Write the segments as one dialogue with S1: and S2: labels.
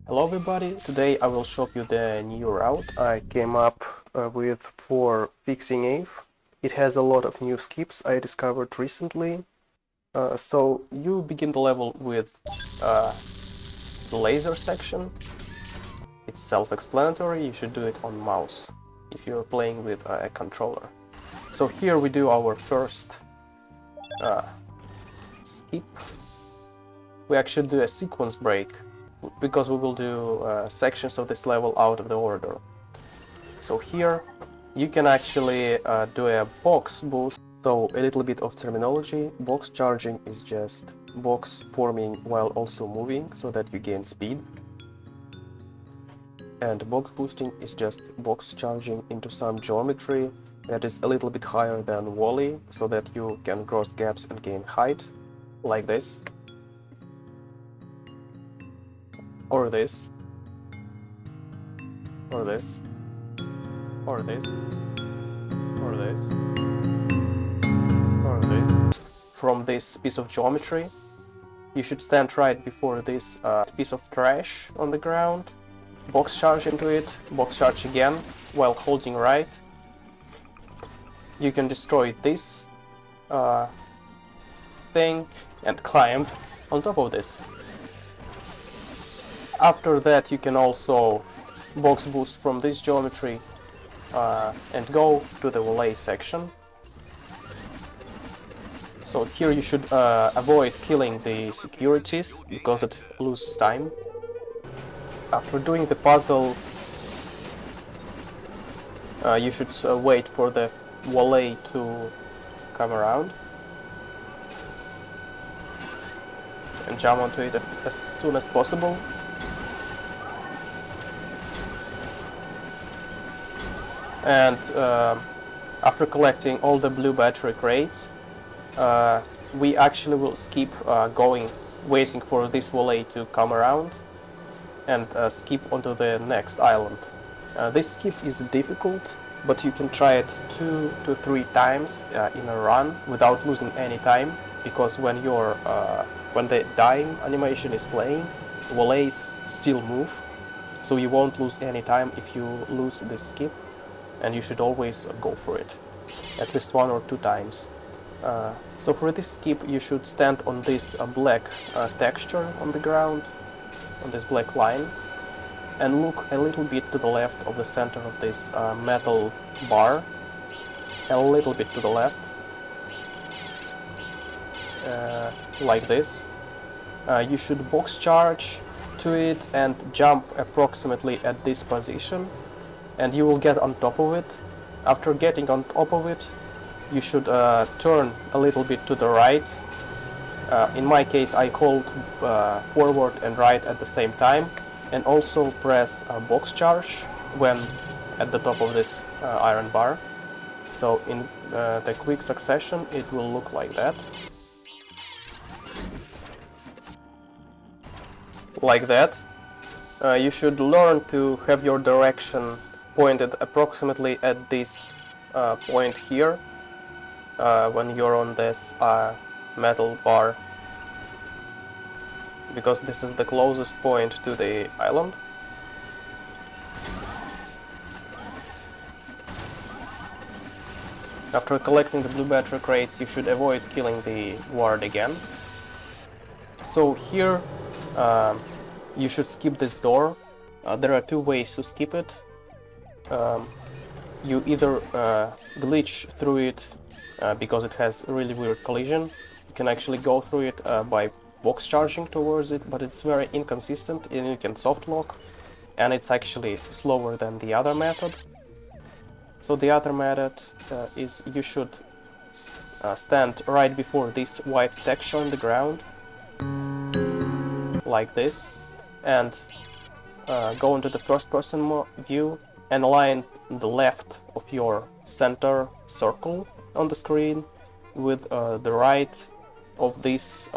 S1: Hello everybody, today I will show you the new route I came up with for fixing Ave. It has a lot of new skips I discovered recently. So you begin the level with the laser section. It's self-explanatory, you should do it on mouse if you're playing with a controller. So here we do our first skip. We actually do a sequence break, because we will do sections of this level out of the order. So here you can actually do a box boost. So a little bit of terminology. Box charging is just box forming while also moving so that you gain speed. And box boosting is just box charging into some geometry that is a little bit higher than volley so that you can cross gaps and gain height, like this. Or this, or this, or this, or this, or this. From this piece of geometry, you should stand right before this piece of trash on the ground, box charge into it, box charge again, while holding right. You can destroy this thing and climb on top of this. After that you can also box boost from this geometry and go to the volley section. So here you should avoid killing the securities because it loses time. After doing the puzzle you should wait for the volley to come around and jump onto it as soon as possible. And after collecting all the blue battery crates, we actually will skip waiting for this volley to come around and skip onto the next island. This skip is difficult, but you can try it 2 to 3 times in a run without losing any time, because when the dying animation is playing, volleys still move, so you won't lose any time if you lose this skip. And you should always go for it, at least 1 or 2 times. So for this skip you should stand on this black texture on the ground, on this black line, and look a little bit to the left of the center of this metal bar, a little bit to the left, like this. You should box charge to it and jump approximately at this position, and you will get on top of it. After getting on top of it, you should turn a little bit to the right. In my case, I hold forward and right at the same time, and also press box charge when at the top of this iron bar. So in the quick succession it will look like that. Like that. You should learn to have your direction pointed approximately at this point here when you're on this metal bar, because this is the closest point to the island. After collecting the blue battery crates, you should avoid killing the guard again. So here you should skip this door. There are 2 ways to skip it. You either glitch through it because it has a really weird collision. You can actually go through it by box charging towards it, but it's very inconsistent, and you can soft lock, and it's actually slower than the other method. So the other method is you should stand right before this white texture on the ground, like this, and go into the first person view and align the left of your center circle on the screen with the right of this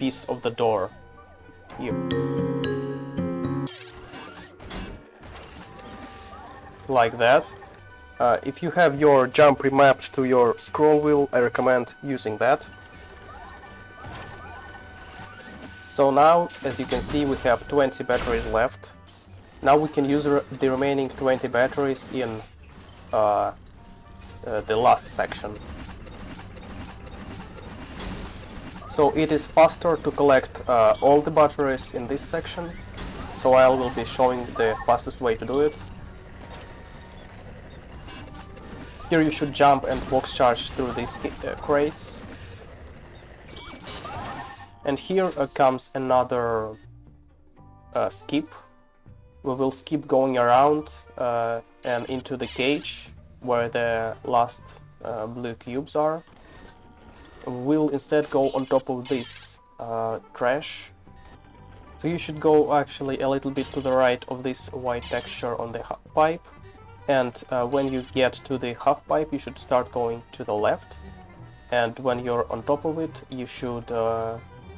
S1: piece of the door here. Like that. If you have your jump remapped to your scroll wheel, I recommend using that. So now, as you can see, we have 20 batteries left. Now we can use the remaining 20 batteries in the last section. So it is faster to collect all the batteries in this section, so I will be showing the fastest way to do it. Here you should jump and box charge through these crates. And here comes another skip. We will skip going around and into the cage where the last blue cubes are. We'll instead go on top of this trash. So you should go actually a little bit to the right of this white texture on the half pipe. And when you get to the half pipe, you should start going to the left. And when you're on top of it, you should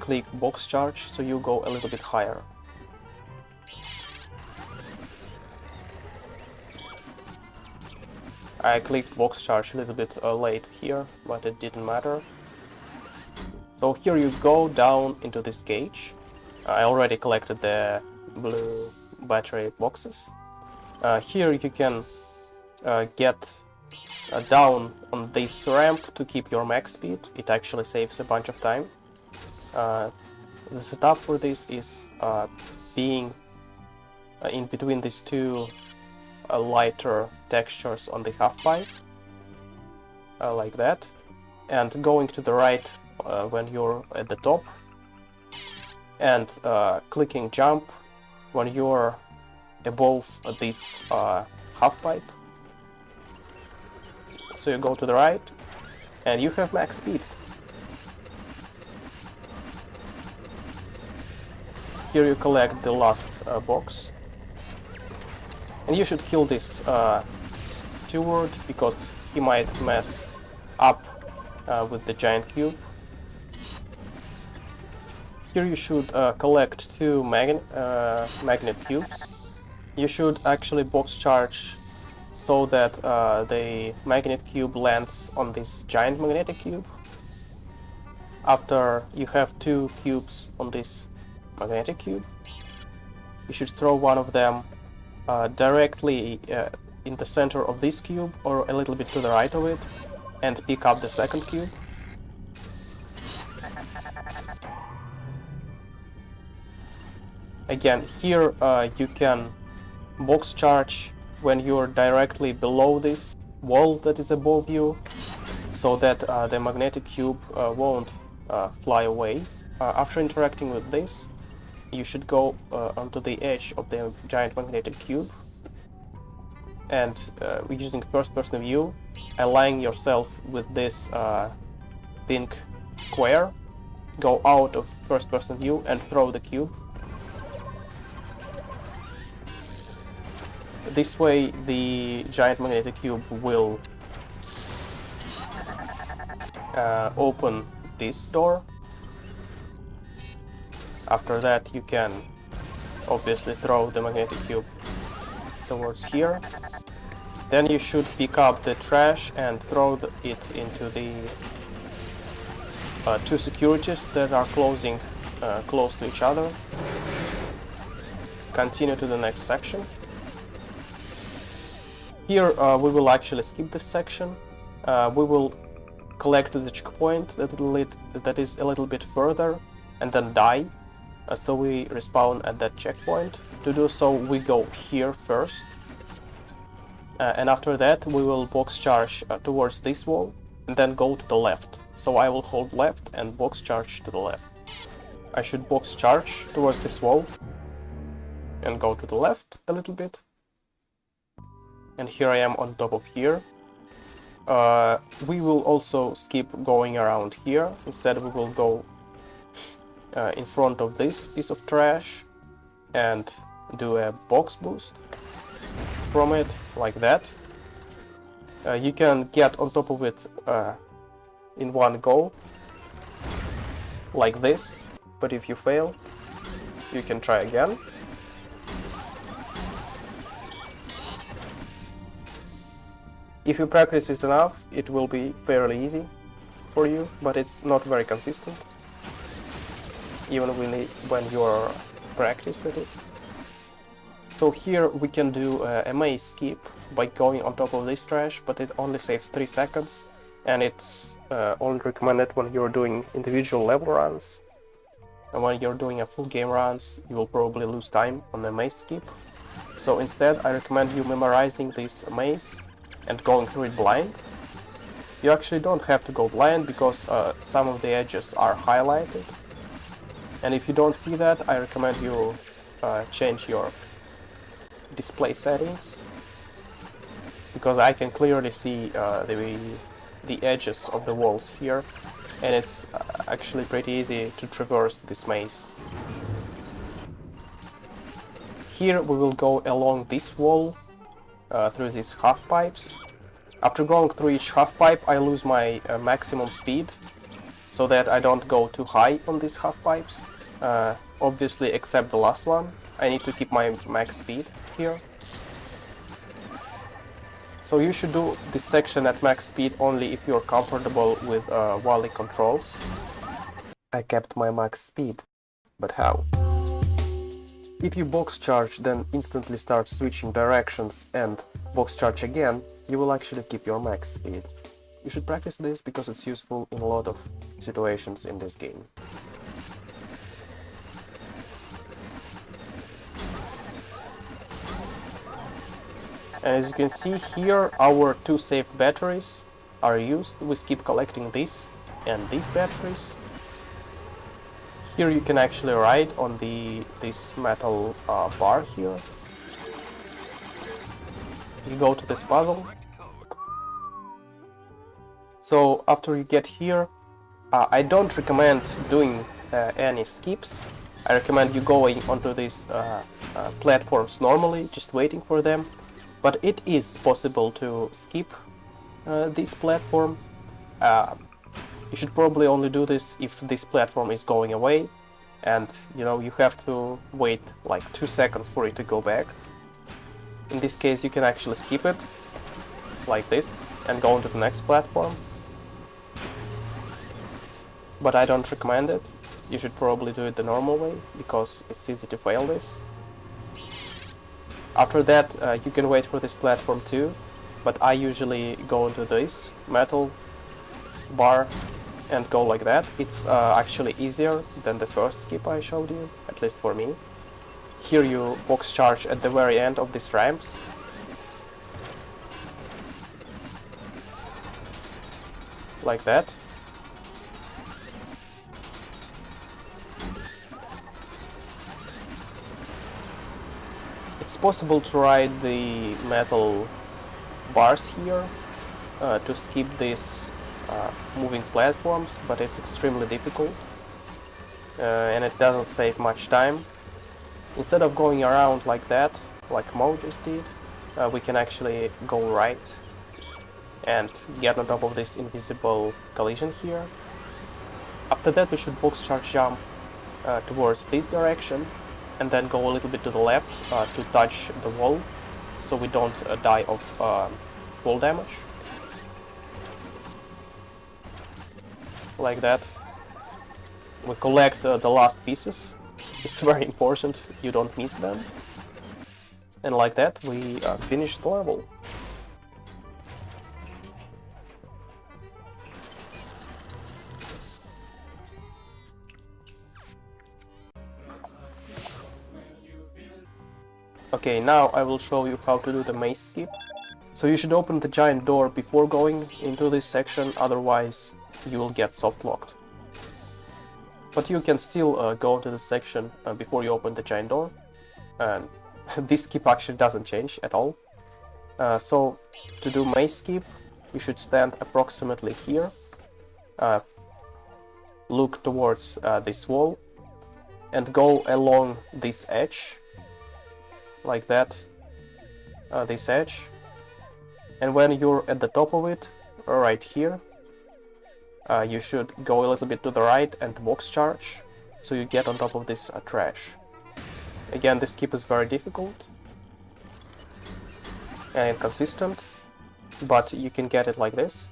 S1: click box charge, so you go a little bit higher. I clicked box charge a little bit late here, but it didn't matter. So here you go down into this cage. I already collected the blue battery boxes. Here you can get down on this ramp to keep your max speed. It actually saves a bunch of time. The setup for this is being in between these two lighter textures on the half pipe, like that, and going to the right when you're at the top, and clicking jump when you're above this half pipe. So you go to the right and you have max speed. Here you collect the last box. And you should kill this steward because he might mess up with the giant cube. Here you should collect two magnet cubes. You should actually box charge so that the magnet cube lands on this giant magnetic cube. After you have two cubes on this magnetic cube, you should throw one of them directly in the center of this cube or a little bit to the right of it and pick up the second cube. Again, here you can box charge when you're directly below this wall that is above you, so that the magnetic cube won't fly away. After interacting with this, you should go onto the edge of the giant magnetic cube and using first-person view, align yourself with this pink square, go out of first-person view and throw the cube. This way the giant magnetic cube will open this door. After that you can obviously throw the magnetic cube towards here. Then you should pick up the trash and throw it into the two securities that are closing close to each other. Continue to the next section. Here we will actually skip this section. We will collect the checkpoint that is a little bit further and then die. So we respawn at that checkpoint. To do so, we go here first. And after that, we will box charge towards this wall and then go to the left. So I will hold left and box charge to the left. I should box charge towards this wall and go to the left a little bit. And here I am on top of here. We will also skip going around here. Instead, we will go in front of this piece of trash and do a box boost from it, like that. You can get on top of it in one go, like this, but if you fail, you can try again. If you practice it enough, it will be fairly easy for you, but it's not very consistent. even when you're practiced at it. So here we can do a maze skip by going on top of this trash, but it only saves 3 seconds, and it's only recommended when you're doing individual level runs. And when you're doing a full game runs, you will probably lose time on the maze skip. So instead, I recommend you memorizing this maze and going through it blind. You actually don't have to go blind because some of the edges are highlighted. And if you don't see that, I recommend you change your display settings, because I can clearly see the edges of the walls here, and it's actually pretty easy to traverse this maze. Here we will go along this wall through these half pipes. After going through each half pipe, I lose my maximum speed, so that I don't go too high on these half pipes. Obviously, except the last one, I need to keep my max speed here. So you should do this section at max speed only if you're comfortable with volley controls. I kept my max speed, but how? If you box charge, then instantly start switching directions and box charge again, you will actually keep your max speed. You should practice this because it's useful in a lot of situations in this game. As you can see here, our 2 saved batteries are used. We keep collecting this and these batteries. Here you can actually ride on this metal bar here. You go to this puzzle. So after you get here, I don't recommend doing any skips. I recommend you going onto these platforms normally, just waiting for them. But it is possible to skip this platform. You should probably only do this if this platform is going away, and you have to wait like 2 seconds for it to go back. In this case, you can actually skip it like this and go on to the next platform. But I don't recommend it. You should probably do it the normal way because it's easy to fail this. After that, you can wait for this platform too, but I usually go into this metal bar and go like that. It's actually easier than the first skip I showed you, at least for me. Here you box charge at the very end of these ramps. Like that. It's possible to ride the metal bars here to skip these moving platforms, but it's extremely difficult and it doesn't save much time. Instead of going around like that, like Majesty did, we can actually go right and get on top of this invisible collision here. After that, we should box charge jump towards this direction, and then go a little bit to the left to touch the wall, so we don't die of fall damage. Like that. We collect the last pieces. It's very important you don't miss them. And like that, we finish the level. Okay, now I will show you how to do the maze skip. So you should open the giant door before going into this section, otherwise you will get soft locked. But you can still go to this section before you open the giant door, and this skip actually doesn't change at all. So to do maze skip, you should stand approximately here, look towards this wall, and go along this edge. Like that, this edge, and when you're at the top of it, right here, you should go a little bit to the right and box charge, so you get on top of this trash. Again, this skip is very difficult and inconsistent, but you can get it like this.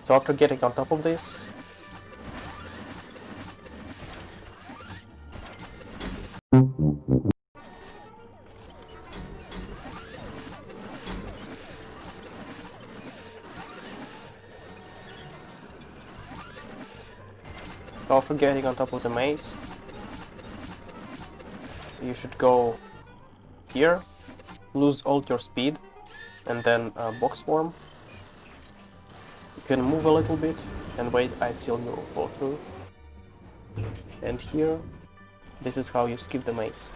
S1: So after getting on top of this, after getting on top of the maze, you should go here, lose all your speed, and then box form. You can move a little bit and wait until you fall through. And here, this is how you skip the maze.